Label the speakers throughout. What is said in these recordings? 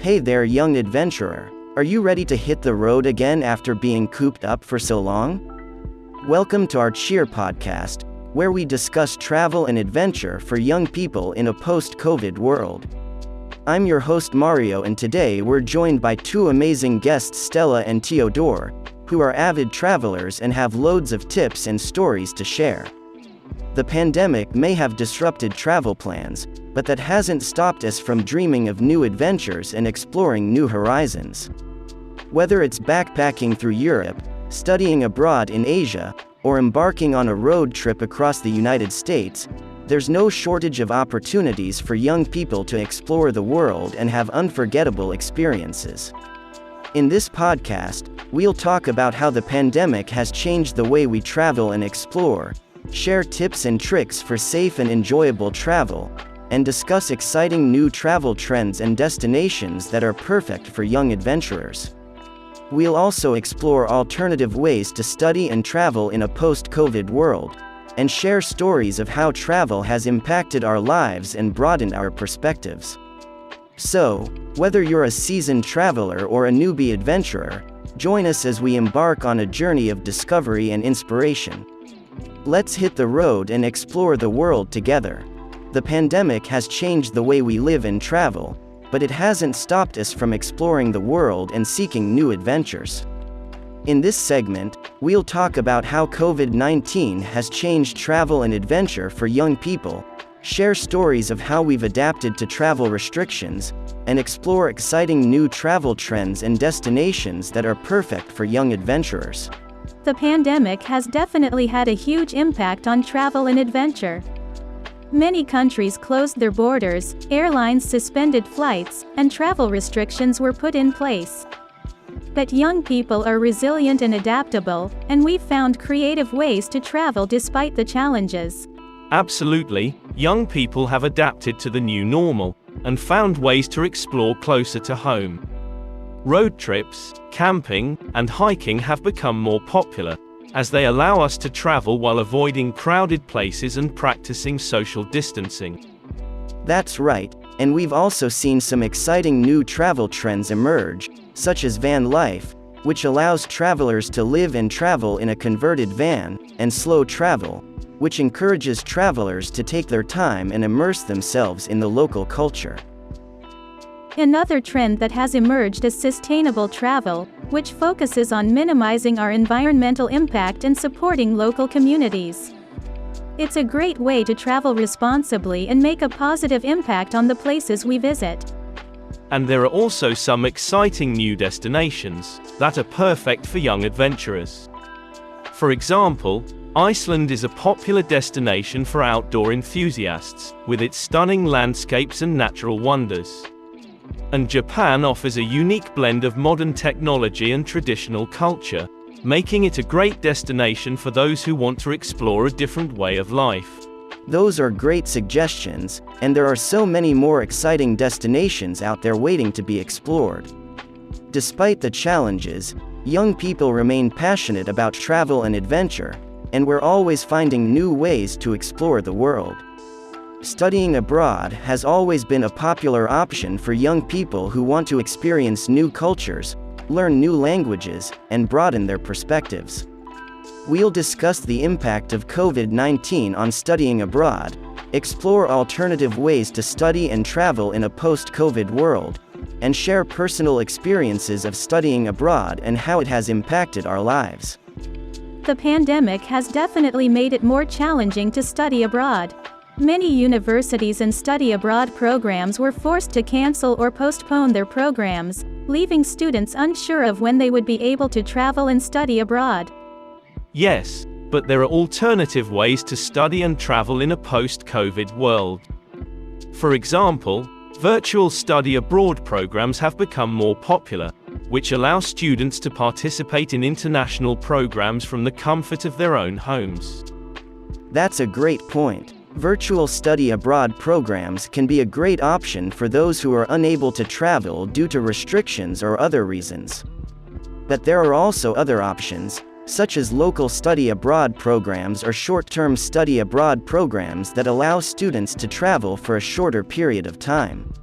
Speaker 1: Hey there, young adventurer. Are you ready to hit the road again after being cooped up for so long? Welcome to our Cheer podcast, where we discuss travel and adventure for young people in a post-COVID world. I'm your host Mario, and today we're joined by two amazing guests, Stella and Theodore, who are avid travelers and have loads of tips and stories to share. The pandemic may have disrupted travel plans, but that hasn't stopped us from dreaming of new adventures and exploring new horizons. Whether it's backpacking through Europe, studying abroad in Asia, or embarking on a road trip across the United States, there's no shortage of opportunities for young people to explore the world and have unforgettable experiences. In this podcast, we'll talk about how the pandemic has changed the way we travel and explore, share tips and tricks for safe and enjoyable travel, and discuss exciting new travel trends and destinations that are perfect for young adventurers. We'll also explore alternative ways to study and travel in a post-COVID world, and share stories of how travel has impacted our lives and broadened our perspectives. So, whether you're a seasoned traveler or a newbie adventurer, join us as we embark on a journey of discovery and inspiration. Let's hit the road and explore the world together. The pandemic has changed the way we live and travel, but it hasn't stopped us from exploring the world and seeking new adventures. In this segment, we'll talk about how COVID-19 has changed travel and adventure for young people, share stories of how we've adapted to travel restrictions, and explore exciting new travel trends and destinations that are perfect for young adventurers.
Speaker 2: The pandemic has definitely had a huge impact on travel and adventure. Many countries closed their borders, airlines suspended flights, and travel restrictions were put in place. But young people are resilient and adaptable, and we've found creative ways to travel despite the challenges.
Speaker 3: Absolutely, young people have adapted to the new normal, and found ways to explore closer to home. Road trips, camping, and hiking have become more popular, as they allow us to travel while avoiding crowded places and practicing social distancing.
Speaker 1: That's right, and we've also seen some exciting new travel trends emerge, such as van life, which allows travelers to live and travel in a converted van, and slow travel, which encourages travelers to take their time and immerse themselves in the local culture.
Speaker 2: Another trend that has emerged is sustainable travel, which focuses on minimizing our environmental impact and supporting local communities. It's a great way to travel responsibly and make a positive impact on the places we visit.
Speaker 3: And there are also some exciting new destinations that are perfect for young adventurers. For example, Iceland is a popular destination for outdoor enthusiasts, with its stunning landscapes and natural wonders. And Japan offers a unique blend of modern technology and traditional culture, making it a great destination for those who want to explore a different way of life.
Speaker 1: Those are great suggestions, and there are so many more exciting destinations out there waiting to be explored. Despite the challenges, young people remain passionate about travel and adventure, and we're always finding new ways to explore the world. Studying abroad has always been a popular option for young people who want to experience new cultures, learn new languages, and broaden their perspectives. We'll discuss the impact of COVID-19 on studying abroad, explore alternative ways to study and travel in a post-COVID world, and share personal experiences of studying abroad and how it has impacted our lives.
Speaker 2: The pandemic has definitely made it more challenging to study abroad. Many universities and study abroad programs were forced to cancel or postpone their programs, leaving students unsure of when they would be able to travel and study abroad.
Speaker 3: Yes, but there are alternative ways to study and travel in a post-COVID world. For example, virtual study abroad programs have become more popular, which allow students to participate in international programs from the comfort of their own homes.
Speaker 1: That's a great point. Virtual study abroad programs can be a great option for those who are unable to travel due to restrictions or other reasons. But there are also other options, such as local study abroad programs or short-term study abroad programs that allow students to travel for a shorter period of time.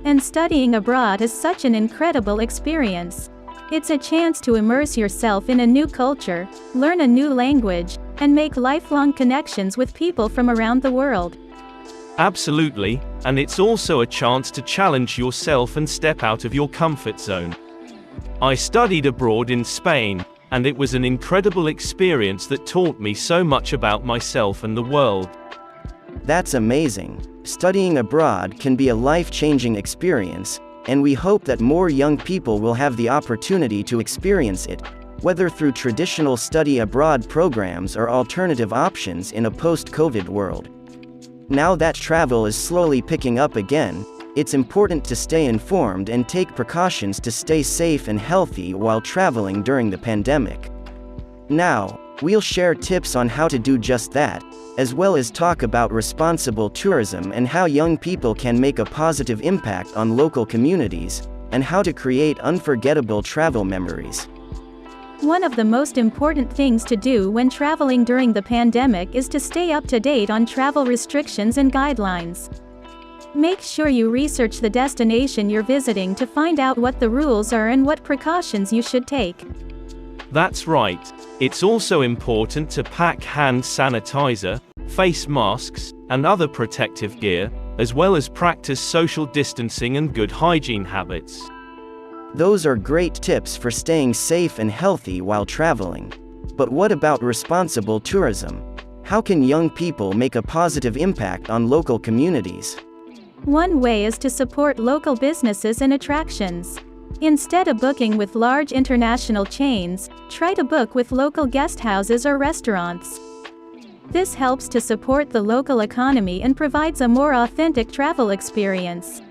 Speaker 2: And studying abroad is such an incredible experience. It's a chance to immerse yourself in a new culture, learn a new language, and make lifelong connections with people from around the world.
Speaker 3: Absolutely, and it's also a chance to challenge yourself and step out of your comfort zone. I studied abroad in Spain, and it was an incredible experience that taught me so much about myself and the world.
Speaker 1: That's amazing. Studying abroad can be a life-changing experience, and we hope that more young people will have the opportunity to experience it, whether through traditional study abroad programs or alternative options in a post-COVID world. Now that travel is slowly picking up again, it's important to stay informed and take precautions to stay safe and healthy while traveling during the pandemic. Now, we'll share tips on how to do just that, as well as talk about responsible tourism and how young people can make a positive impact on local communities, and how to create unforgettable travel memories.
Speaker 2: One of the most important things to do when traveling during the pandemic is to stay up to date on travel restrictions and guidelines. Make sure you research the destination you're visiting to find out what the rules are and what precautions you should take.
Speaker 3: That's right. It's also important to pack hand sanitizer, face masks, and other protective gear, as well as practice social distancing and good hygiene habits.
Speaker 1: Those are great tips for staying safe and healthy while traveling. But what about responsible tourism? How can young people make a positive impact on local communities?
Speaker 2: One way is to support local businesses and attractions. Instead of booking with large international chains, try to book with local guest houses or restaurants. This helps to support the local economy and provides a more authentic travel experience.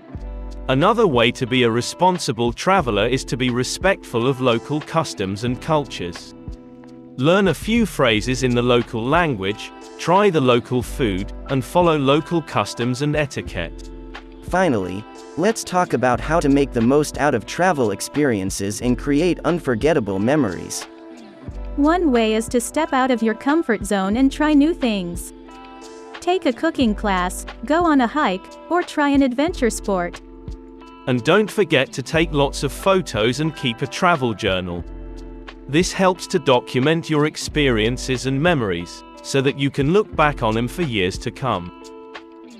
Speaker 3: Another way to be a responsible traveler is to be respectful of local customs and cultures. Learn a few phrases in the local language, try the local food, and follow local customs and etiquette.
Speaker 1: Finally, let's talk about how to make the most out of travel experiences and create unforgettable memories.
Speaker 2: One way is to step out of your comfort zone and try new things. Take a cooking class, go on a hike, or try an adventure sport.
Speaker 3: And don't forget to take lots of photos and keep a travel journal. This helps to document your experiences and memories, so that you can look back on them for years to come.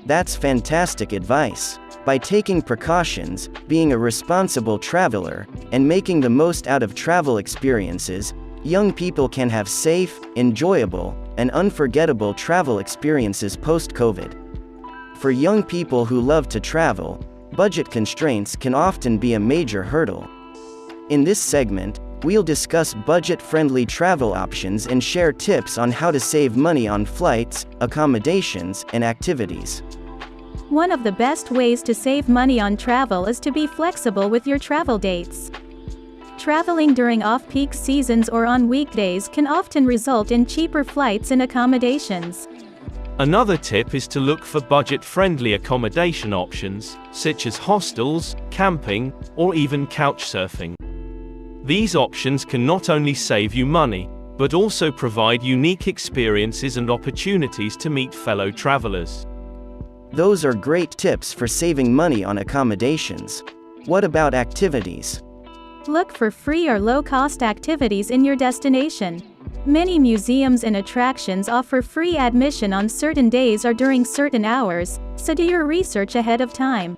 Speaker 1: That's fantastic advice. By taking precautions, being a responsible traveler, and making the most out of travel experiences, young people can have safe, enjoyable, and unforgettable travel experiences post-COVID. For young people who love to travel, budget constraints can often be a major hurdle. In this segment, we'll discuss budget-friendly travel options and share tips on how to save money on flights, accommodations, and activities.
Speaker 2: One of the best ways to save money on travel is to be flexible with your travel dates. Traveling during off-peak seasons or on weekdays can often result in cheaper flights and accommodations.
Speaker 3: Another tip is to look for budget-friendly accommodation options, such as hostels, camping, or even couchsurfing. These options can not only save you money, but also provide unique experiences and opportunities to meet fellow travelers.
Speaker 1: Those are great tips for saving money on accommodations. What about activities?
Speaker 2: Look for free or low-cost activities in your destination. Many museums and attractions offer free admission on certain days or during certain hours, so do your research ahead of time.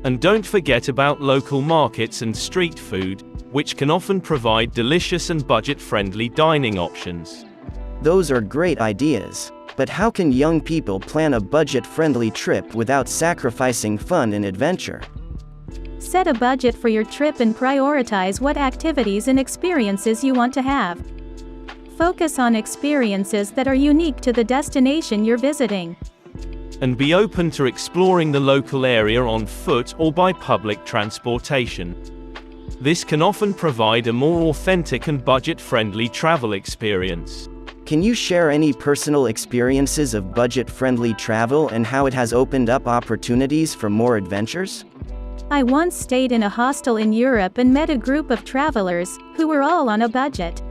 Speaker 3: And don't forget about local markets and street food, which can often provide delicious and budget-friendly dining options.
Speaker 1: Those are great ideas. But how can young people plan a budget-friendly trip without sacrificing fun and adventure?
Speaker 2: Set a budget for your trip and prioritize what activities and experiences you want to have. Focus on experiences that are unique to the destination you're visiting.
Speaker 3: And be open to exploring the local area on foot or by public transportation. This can often provide a more authentic and budget-friendly travel experience.
Speaker 1: Can you share any personal experiences of budget-friendly travel and how it has opened up opportunities for more adventures?
Speaker 2: I once stayed in a hostel in Europe and met a group of travelers who were all on a budget.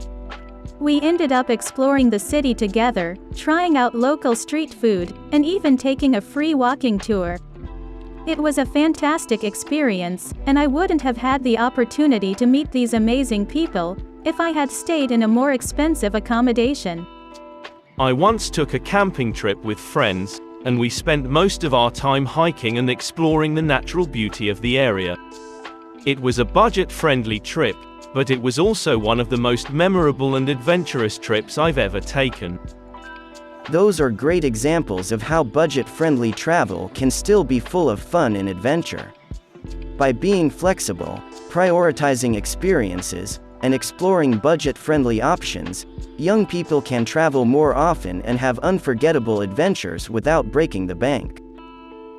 Speaker 2: We ended up exploring the city together, trying out local street food, and even taking a free walking tour. It was a fantastic experience, and I wouldn't have had the opportunity to meet these amazing people if I had stayed in a more expensive accommodation.
Speaker 3: I once took a camping trip with friends, and we spent most of our time hiking and exploring the natural beauty of the area. It was a budget-friendly trip, but it was also one of the most memorable and adventurous trips I've ever taken.
Speaker 1: Those are great examples of how budget-friendly travel can still be full of fun and adventure. By being flexible, prioritizing experiences, and exploring budget-friendly options, young people can travel more often and have unforgettable adventures without breaking the bank.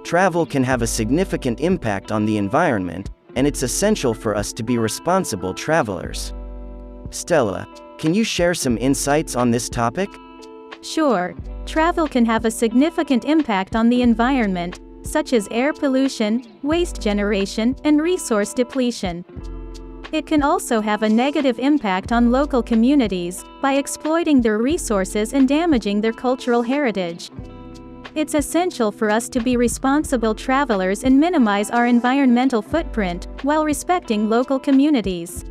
Speaker 1: Travel can have a significant impact on the environment, and it's essential for us to be responsible travelers. Stella, can you share some insights on this topic?
Speaker 2: Sure, travel can have a significant impact on the environment, such as air pollution, waste generation, and resource depletion. It can also have a negative impact on local communities by exploiting their resources and damaging their cultural heritage. It's essential for us to be responsible travelers and minimize our environmental footprint while respecting local communities.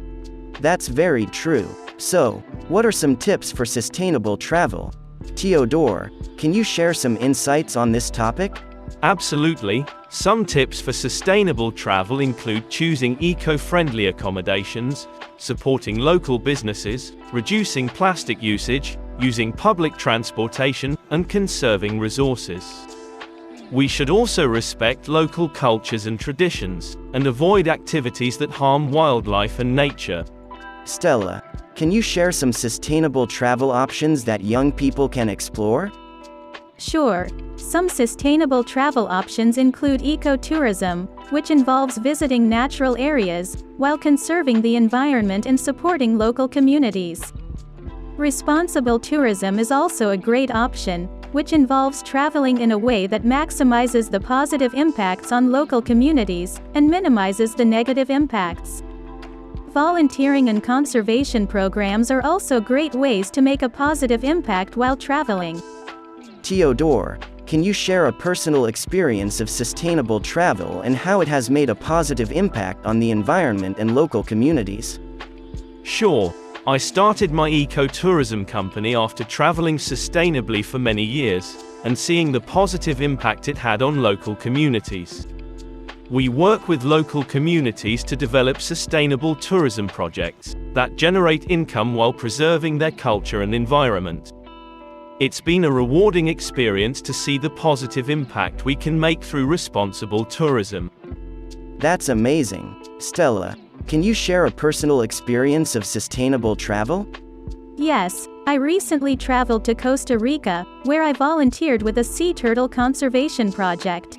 Speaker 1: That's very true. So, what are some tips for sustainable travel? Theodore, can you share some insights on this topic?
Speaker 3: Absolutely. Some tips for sustainable travel include choosing eco-friendly accommodations, supporting local businesses, reducing plastic usage, using public transportation, and conserving resources. We should also respect local cultures and traditions, and avoid activities that harm wildlife and nature.
Speaker 1: Stella, can you share some sustainable travel options that young people can explore?
Speaker 2: Sure, some sustainable travel options include ecotourism, which involves visiting natural areas while conserving the environment and supporting local communities. Responsible tourism is also a great option, which involves traveling in a way that maximizes the positive impacts on local communities and minimizes the negative impacts. Volunteering and conservation programs are also great ways to make a positive impact while traveling.
Speaker 1: Theodore, can you share a personal experience of sustainable travel and how it has made a positive impact on the environment and local communities?
Speaker 3: Sure. I started my ecotourism company after traveling sustainably for many years, and seeing the positive impact it had on local communities. We work with local communities to develop sustainable tourism projects that generate income while preserving their culture and environment. It's been a rewarding experience to see the positive impact we can make through responsible tourism.
Speaker 1: That's amazing. Stella, can you share a personal experience of sustainable travel?
Speaker 2: Yes, I recently traveled to Costa Rica, where I volunteered with a sea turtle conservation project.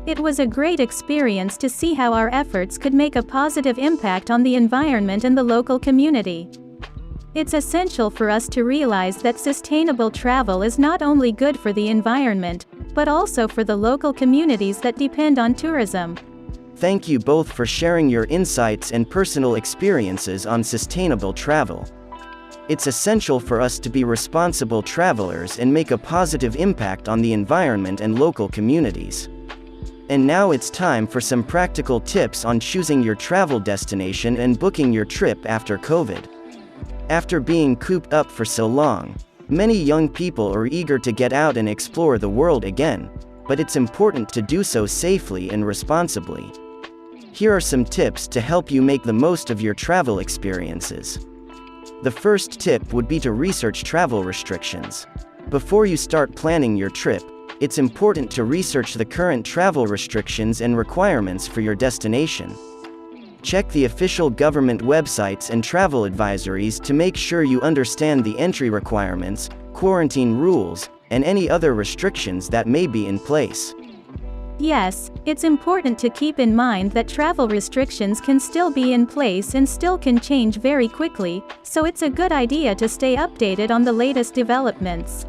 Speaker 2: It was a great experience to see how our efforts could make a positive impact on the environment and the local community. It's essential for us to realize that sustainable travel is not only good for the environment, but also for the local communities that depend on tourism.
Speaker 1: Thank you both for sharing your insights and personal experiences on sustainable travel. It's essential for us to be responsible travelers and make a positive impact on the environment and local communities. And now it's time for some practical tips on choosing your travel destination and booking your trip after COVID. After being cooped up for so long, many young people are eager to get out and explore the world again, but it's important to do so safely and responsibly. Here are some tips to help you make the most of your travel experiences. The first tip would be to research travel restrictions. Before you start planning your trip, it's important to research the current travel restrictions and requirements for your destination. Check the official government websites and travel advisories to make sure you understand the entry requirements, quarantine rules, and any other restrictions that may be in place.
Speaker 2: Yes, it's important to keep in mind that travel restrictions can still be in place and still can change very quickly, so it's a good idea to stay updated on the latest developments.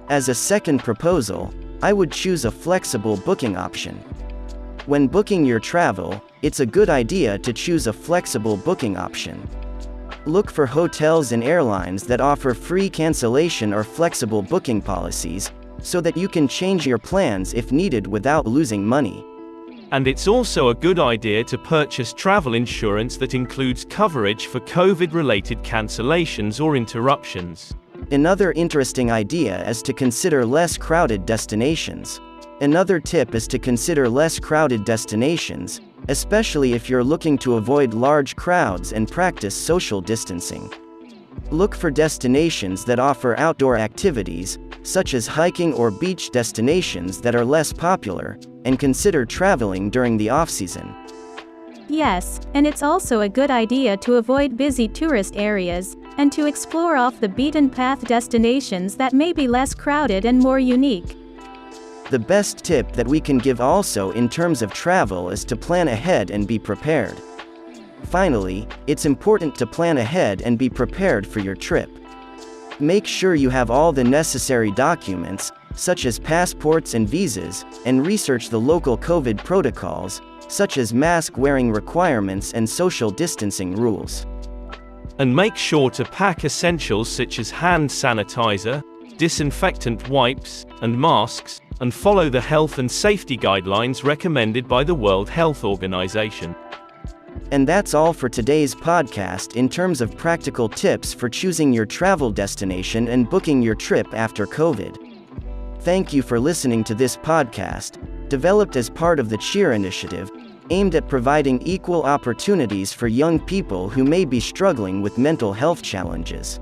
Speaker 1: As a second proposal, I would choose a flexible booking option. When booking your travel, it's a good idea to choose a flexible booking option. Look for hotels and airlines that offer free cancellation or flexible booking policies, so that you can change your plans if needed without losing money.
Speaker 3: And it's also a good idea to purchase travel insurance that includes coverage for COVID-related cancellations or interruptions.
Speaker 1: Another interesting idea is to consider less crowded destinations. Another tip is to consider less crowded destinations, especially if you're looking to avoid large crowds and practice social distancing. Look for destinations that offer outdoor activities, such as hiking or beach destinations that are less popular, and consider traveling during the off-season.
Speaker 2: Yes, and it's also a good idea to avoid busy tourist areas, and to explore off-the-beaten-path destinations that may be less crowded and more unique.
Speaker 1: The best tip that we can give also in terms of travel is to plan ahead and be prepared. Finally, it's important to plan ahead and be prepared for your trip. Make sure you have all the necessary documents, such as passports and visas, and research the local COVID protocols, such as mask-wearing requirements and social distancing rules.
Speaker 3: And make sure to pack essentials such as hand sanitizer, disinfectant wipes, and masks, and follow the health and safety guidelines recommended by the World Health Organization.
Speaker 1: And that's all for today's podcast in terms of practical tips for choosing your travel destination and booking your trip after COVID. Thank you for listening to this podcast, developed as part of the CHEER initiative, aimed at providing equal opportunities for young people who may be struggling with mental health challenges.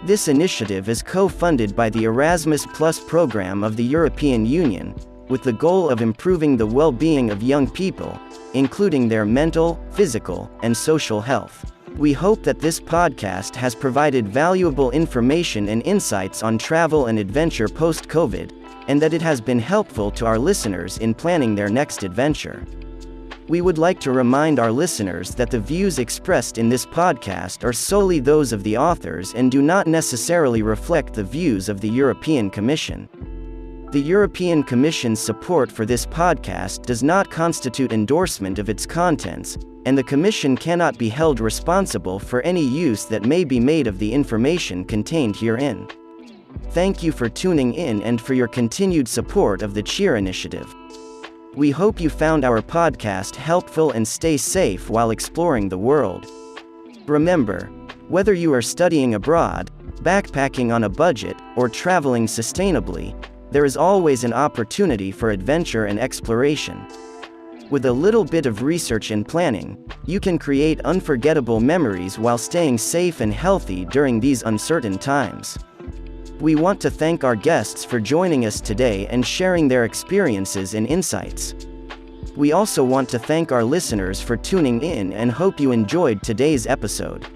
Speaker 1: This initiative is co-funded by the Erasmus Plus program of the European Union, with the goal of improving the well-being of young people, including their mental, physical, and social health. We hope that this podcast has provided valuable information and insights on travel and adventure post-COVID, and that it has been helpful to our listeners in planning their next adventure. We would like to remind our listeners that the views expressed in this podcast are solely those of the authors and do not necessarily reflect the views of the European Commission. The European Commission's support for this podcast does not constitute endorsement of its contents, and the Commission cannot be held responsible for any use that may be made of the information contained herein. Thank you for tuning in and for your continued support of the CHEER initiative. We hope you found our podcast helpful and stay safe while exploring the world. Remember, whether you are studying abroad, backpacking on a budget, or traveling sustainably, there is always an opportunity for adventure and exploration. With a little bit of research and planning, you can create unforgettable memories while staying safe and healthy during these uncertain times. We want to thank our guests for joining us today and sharing their experiences and insights. We also want to thank our listeners for tuning in and hope you enjoyed today's episode.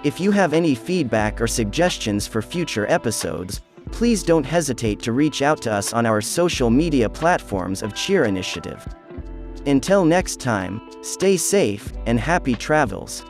Speaker 1: If you have any feedback or suggestions for future episodes, please don't hesitate to reach out to us on our social media platforms of CHEER Initiative. Until next time, stay safe and happy travels.